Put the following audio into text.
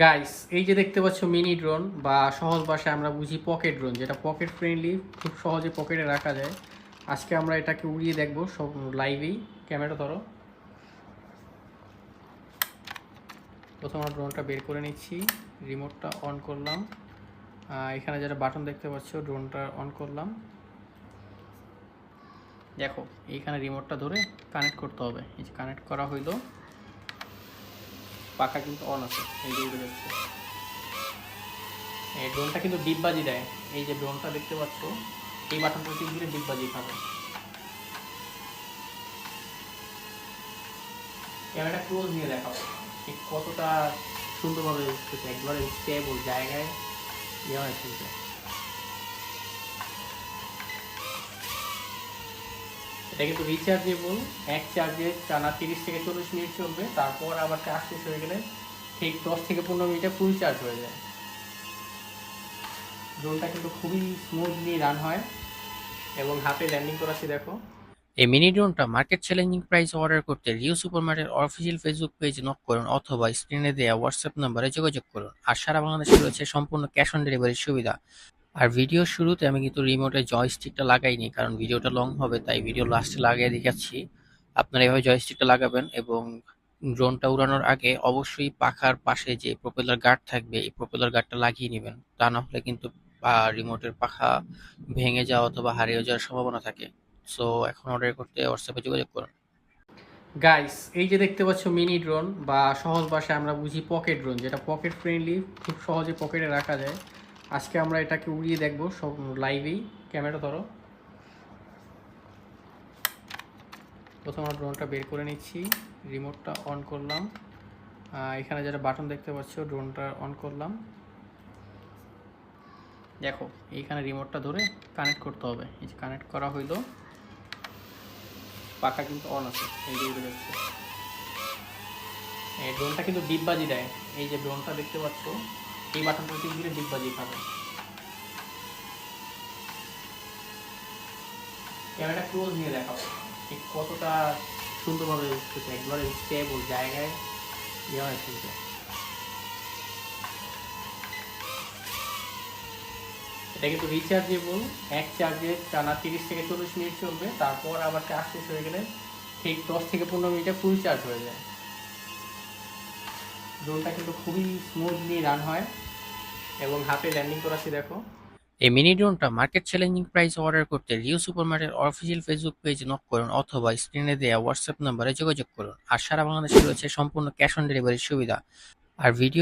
Guys, এই যে দেখতে পাচ্ছ মিনি ড্রোন বা সহজ ভাষায় আমরা বুঝি পকেট ড্রোন, যেটা পকেট ফ্রেন্ডলি, খুব সহজে পকেটে রাখা যায়। আজকে আমরা এটাকে উড়িয়ে দেখবো সব লাইভেই। ক্যামেরা ধরো। প্রথম আমরা ড্রোনটা বের করে নিচ্ছি, রিমোটটা অন করলাম। এখানে যেটা বাটন দেখতে পাচ্ছ, ড্রোনটা অন করলাম। দেখো, এইখানে রিমোটটা ধরে কানেক্ট করতে হবে। এই যে কানেক্ট করা হইলো, পাখা কিন্তু অন আছে, এই যে উড়ে যাচ্ছে। এই ড্রোনটা কিন্তু ডিপবাজি দেয়। এই যে ড্রোনটা দেখতে পাচ্ছ, এই বাটনটা টিপ দিলে ডিপবাজি খাবে। ক্যামেরা ক্লোজ নিয়ে দেখাও, ঠিক কতটা সুন্দরভাবে উঠতেছে, একবারে স্টেবল জায়গায় ইয়ে হয়ে চলছে। এটা কিন্তু রিচার্জেবল, এক চার্জে টানা 30 থেকে 40 মিনিট চলবে, তারপর আবার চার্জ শেষ হয়ে গেলে ঠিক 10 থেকে 15 মিনিটে ফুল চার্জ হয়ে যায়। ড্রোনটা কিন্তু খুবই স্মুথলি রান হয় এবং হাতে ল্যান্ডিং করাচ্ছি দেখো। এই মিনি ড্রোনটা মার্কেট চ্যালেঞ্জিং প্রাইসে অর্ডার করতে রিও সুপারমার্টের অফিসিয়াল ফেসবুক পেজে নক করুন অথবা স্ক্রিনে দেওয়া হোয়াটসঅ্যাপ নম্বরে যোগাযোগ করুন। আর সারা বাংলাদেশে রয়েছে সম্পূর্ণ ক্যাশ অন ডেলিভারির সুবিধা। আর ভিডিওর শুরুতে আমি কিন্তু রিমোটে জয়স্টিকটা লাগাইনি, কারণ ভিডিওটা লং হবে, তাই ভিডিও লাস্টে লাগিয়ে দেখাচ্ছি। আপনারা এভাবে জয়স্টিকটা লাগাবেন এবং ড্রোনটা উড়ানোর আগে অবশ্যই পাখার পাশে যে প্রপেলার গার্ড থাকবে, এই প্রপেলার গার্ডটা লাগিয়ে নেবেন। তা না হলে কিন্তু রিমোটের পাখা ভেঙে যাওয়া অথবা হারিয়ে যাওয়ার সম্ভাবনা থাকে। সো এখন অর্ডার করতে হোয়াটসঅ্যাপে যোগাযোগ করুন। গাইস, এই যে দেখতে পাচ্ছ মিনি ড্রোন বা সহজ ভাষায় আমরা বুঝি পকেট ড্রোন, যেটা পকেট ফ্রেন্ডলি, খুব সহজে পকেটে রাখা যায়। আজকে আমরা এটাকে উড়িয়ে দেখবো সব লাইভেই। ক্যামেরা ধরো। প্রথম আমরা ড্রোনটা বের করে নিচ্ছি, রিমোটটা অন করলাম। এখানে যেটা বাটন দেখতে পাচ্ছ, ড্রোনটা অন করলাম। দেখো, এইখানে রিমোটটা ধরে কানেক্ট করতে হবে। এই যে কানেক্ট করা হইলো, পাখা কিন্তু অন আছে, এই যে উড়ে যাচ্ছে। এই ড্রোনটা কিন্তু ডিপবাজি দেয়। এই যে ড্রোনটা দেখতে পাচ্ছ, এই বাটনটা টিপ দিলে ডিপবাজি খাবে। ক্যামেরা ক্লোজ নিয়ে দেখাও, ঠিক কতটা সুন্দরভাবে উঠতেছে, একবারে স্টেবল জায়গায় ইয়ে হয়ে চলছে। এটা কিন্তু রিচার্জেবল, এক চার্জে টানা 30 থেকে 40 মিনিট চলবে, তারপর আবার চার্জ শেষ হয়ে গেলে ঠিক 10 থেকে 15 মিনিটে ফুল চার্জ হয়ে যায়। ড্রোনটা কিন্তু খুবই স্মুথলি রান হয় এবং হাতে ল্যান্ডিং করাচ্ছি দেখো। এই মিনি ড্রোনটা মার্কেট চ্যালেঞ্জিং প্রাইসে অর্ডার করতে রিও সুপারমার্টের অফিসিয়াল ফেসবুক পেজে নক করুন অথবা স্ক্রিনে দেওয়া হোয়াটসঅ্যাপ নম্বরে যোগাযোগ করুন। আর সারা বাংলাদেশে রয়েছে সম্পূর্ণ ক্যাশ অন ডেলিভারির সুবিধা। আর ভিডিও